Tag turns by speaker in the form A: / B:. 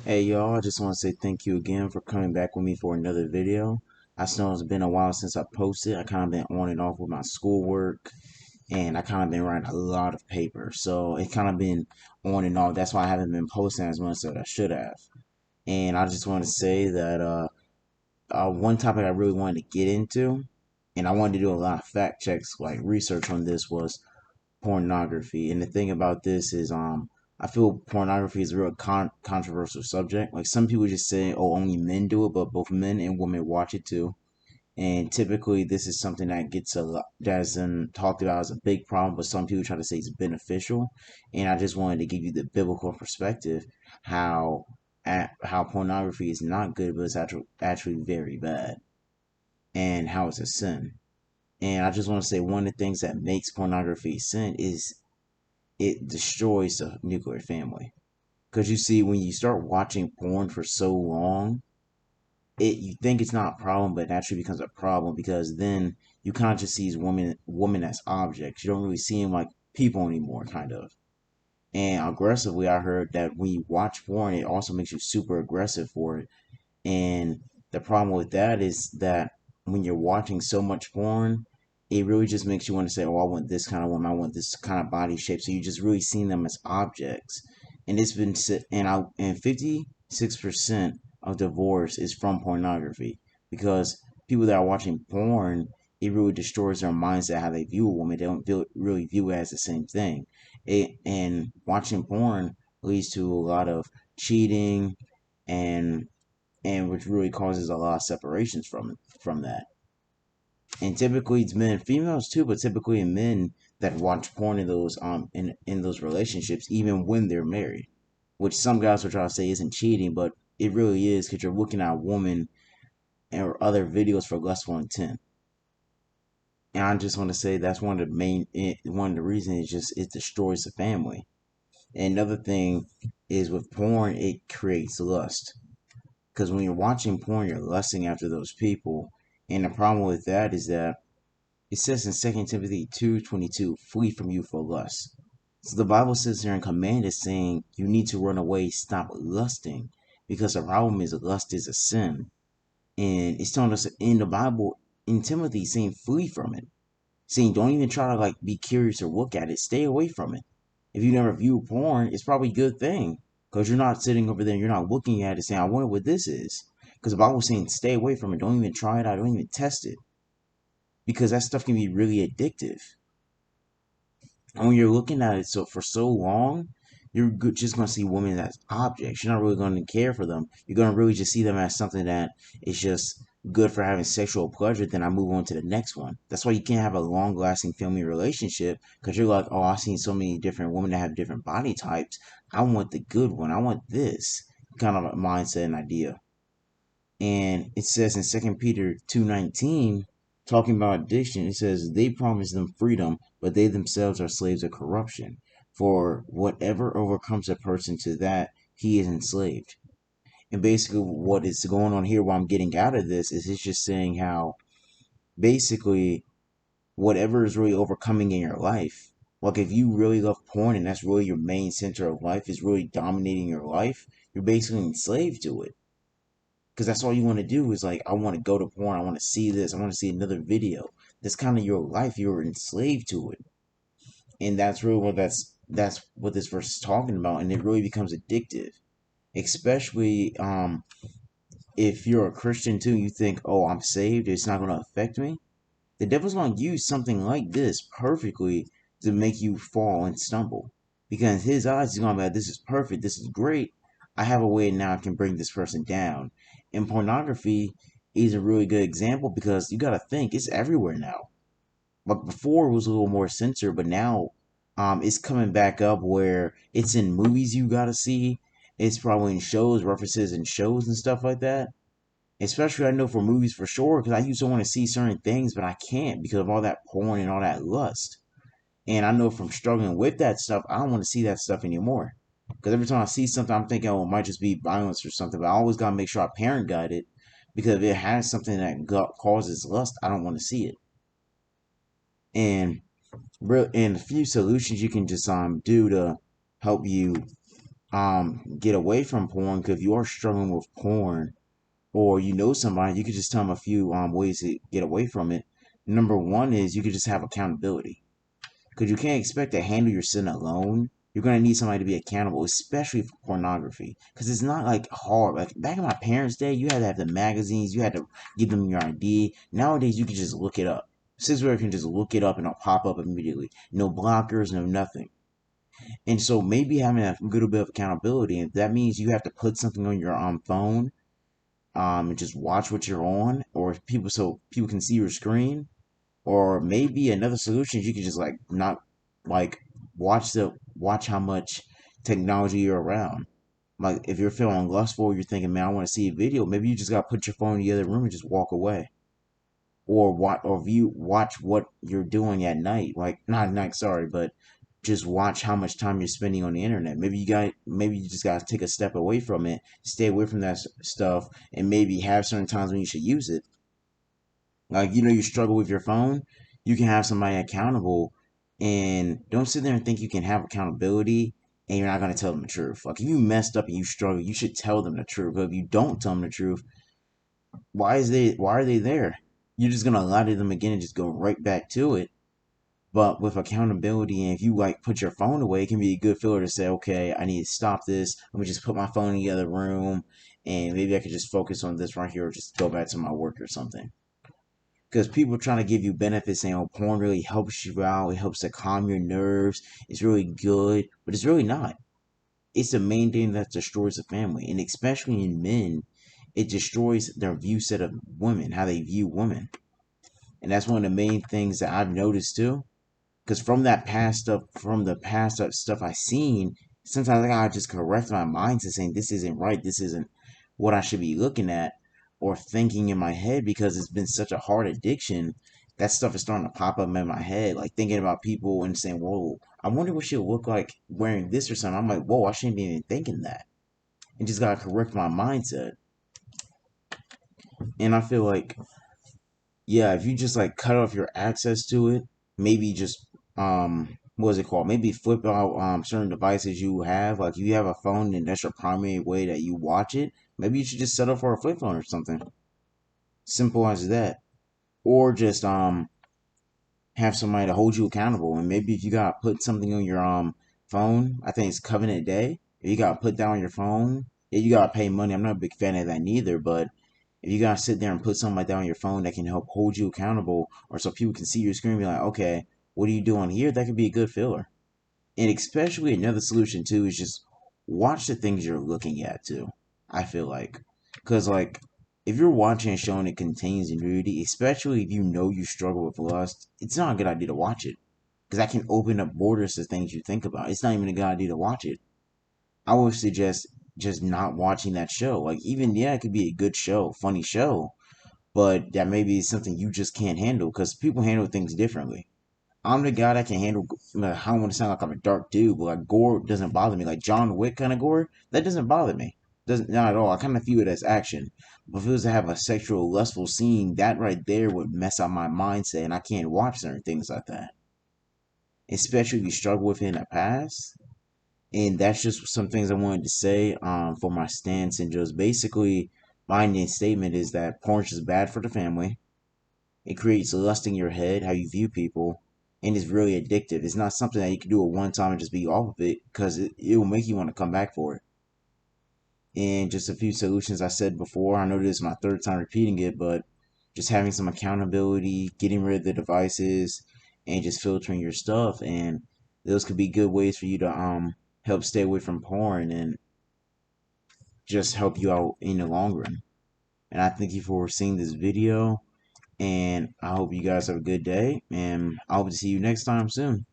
A: Hey y'all, I just want to say thank you again for coming back with me for another video. I know it's been a while since I posted. I kind of been on and off with my schoolwork and I kind of been writing a lot of paper. So it kind of been on and off. That's why I haven't been posting as much as I should have. And I just want to say that one topic I really wanted to get into, and I wanted to do a lot of fact checks, like research on this, was pornography. And the thing about this is, I feel pornography is a real controversial subject. Like some people just say, "Oh, only men do it," but both men and women watch it too. And typically, this is something that gets a lot that's talked about as a big problem, but some people try to say it's beneficial. And I just wanted to give you the biblical perspective how how pornography is not good, but it's actually very bad, and how it's a sin. And I just want to say one of the things that makes pornography sin is it destroys the nuclear family. Because you see, when you start watching porn for so long, you think it's not a problem, but it actually becomes a problem because then you kind of just see these women as objects. You don't really see them like people anymore, kind of. And aggressively, I heard that when you watch porn, it also makes you super aggressive for it. And the problem with that is that when you're watching so much porn, it really just makes you want to say, "Oh, I want this kind of woman. I want this kind of body shape." So you just really seeing them as objects. And it's been and 56% of divorce is from pornography because people that are watching porn, it really destroys their mindset how they view a woman. They don't really view it as the same thing. And watching porn leads to a lot of cheating and which really causes a lot of separations from that. And typically it's men and females too, but typically in men that watch porn in those in those relationships, even when they're married, which some guys will try to say isn't cheating, but it really is because you're looking at a woman or other videos for lustful intent. And I just want to say that's one of the reasons is just it destroys the family. And another thing is with porn, it creates lust. Because when you're watching porn, you're lusting after those people. And the problem with that is that it says in 2 Timothy 2:22, flee from youthful lust. So the Bible says there in command is saying you need to run away, stop lusting. Because the problem is lust is a sin. And it's telling us in the Bible, in Timothy, saying flee from it. Saying don't even try to like be curious or look at it. Stay away from it. If you never view porn, it's probably a good thing because you're not sitting over there and you're not looking at it saying, I wonder what this is. Because the Bible's saying stay away from it. Don't even try it out. Don't even test it. Because that stuff can be really addictive. And when you're looking at it for so long, you're just going to see women as objects. You're not really going to care for them. You're going to really just see them as something that is just good for having sexual pleasure. Then I move on to the next one. That's why you can't have a long lasting family relationship because you're like, oh, I've seen so many different women that have different body types. I want the good one. I want this kind of a mindset and idea. And it says in 2 Peter 2:19, talking about addiction, it says they promise them freedom, but they themselves are slaves of corruption. For whatever overcomes a person to that, he is enslaved. And basically what is going on here, what I'm getting out of this is it's just saying how basically whatever is really overcoming in your life, like if you really love porn and that's really your main center of life, is really dominating your life, you're basically enslaved to it because that's all you want to do is like I want to go to porn, I want to see this, I want to see another video. That's kind of your life. You're enslaved to it, and that's really what that's what this verse is talking about, and it really becomes addictive, especially if you're a Christian too. You think, oh, I'm saved, it's not going to affect me. The devil's going to use something like this perfectly to make you fall and stumble, because in his eyes he's going to be like, this is perfect, this is great, I have a way now I can bring this person down. And pornography is a really good example because you got to think it's everywhere now. Like before it was a little more censored, but now it's coming back up where it's in movies you got to see. It's probably in shows, references in shows and stuff like that. Especially I know for movies for sure because I used to want to see certain things, but I can't because of all that porn and all that lust. And I know from struggling with that stuff, I don't want to see that stuff anymore. Because every time I see something, I'm thinking, oh, it might just be violence or something. But I always got to make sure I parent guide it. Because if it has something that causes lust, I don't want to see it. And a few solutions you can just do to help you get away from porn. Because if you are struggling with porn, or you know somebody, you could just tell them a few ways to get away from it. Number one is you could just have accountability, because you can't expect to handle your sin alone. You're gonna need somebody to be accountable, especially for pornography, because it's not like hard. Like back in my parents' day, you had to have the magazines, you had to give them your ID. Nowadays, you can just look it up. Sixth can just look it up and it'll pop up immediately. No blockers, no nothing. And so maybe having a good bit of accountability, and that means you have to put something on your phone, and just watch what you're on, or people so people can see your screen. Or maybe another solution is you could just like not like watch how much technology you're around. Like if you're feeling lustful, you're thinking, man, I want to see a video. Maybe you just gotta put your phone in the other room and just walk away, or watch what you're doing at night. Like not at night, sorry, but just watch how much time you're spending on the internet. Maybe you just gotta take a step away from it, stay away from that stuff, and maybe have certain times when you should use it. Like, you struggle with your phone, you can have somebody accountable, and don't sit there and think you can have accountability and you're not going to tell them the truth. Like, if you messed up and you struggle, you should tell them the truth. But if you don't tell them the truth, why are they there? You're just going to lie to them again and just go right back to it. But with accountability, and if you like put your phone away, it can be a good filler to say, okay, I need to stop this. Let me just put my phone in the other room, and maybe I could just focus on this right here, or just go back to my work or something. Because people are trying to give you benefits saying, oh, porn really helps you out, it helps to calm your nerves, it's really good, but it's really not. It's the main thing that destroys a family, and especially in men, it destroys their view set of women, how they view women. And that's one of the main things that I've noticed too. Because from the past stuff I've seen, sometimes I gotta just correct my mind to saying this isn't right, this isn't what I should be looking at or thinking in my head, because it's been such a hard addiction. That stuff is starting to pop up in my head, like thinking about people and saying, "Whoa, I wonder what she'll look like wearing this or something." I'm like, "Whoa, I shouldn't be even thinking that," and just gotta correct my mindset. And I feel like, yeah, if you just like cut off your access to it, maybe just what is it called? Maybe flip out certain devices you have. Like if you have a phone and that's your primary way that you watch it, maybe you should just set up for a flip phone or something. Simple as that. Or just have somebody to hold you accountable. And maybe if you gotta put something on your phone, I think it's Covenant Day. If you gotta put that on your phone, yeah, you gotta pay money. I'm not a big fan of that neither, but if you gotta sit there and put something like that on your phone that can help hold you accountable, or so people can see your screen and be like, okay, what are you doing here? That could be a good filler. And especially another solution too is just watch the things you're looking at too. I feel like, because like if you're watching a show and it contains nudity, especially if you know you struggle with lust, it's not a good idea to watch it, because that can open up borders to things you think about. It's not even a good idea to watch it. I would suggest just not watching that show. Like even, yeah, it could be a good show, funny show, but that maybe is something you just can't handle, because people handle things differently. I'm the guy that can handle. I don't want to sound like I'm a dark dude, but like gore doesn't bother me. Like John Wick kind of gore, that doesn't bother me. Doesn't, not at all. I kind of view it as action. But if it was to have a sexual, lustful scene, that right there would mess up my mindset, and I can't watch certain things like that. Especially if you struggle with it in the past. And that's just some things I wanted to say for my stance, and just basically my ending statement is that porn is bad for the family. It creates lust in your head, how you view people, and it's really addictive. It's not something that you can do at one time and just be off of it, because it will make you want to come back for it. And just a few solutions I said before. I know this is my third time repeating it, but just having some accountability, getting rid of the devices, and just filtering your stuff. And those could be good ways for you to help stay away from porn and just help you out in the long run. And I thank you for seeing this video. And I hope you guys have a good day. And I hope to see you next time soon.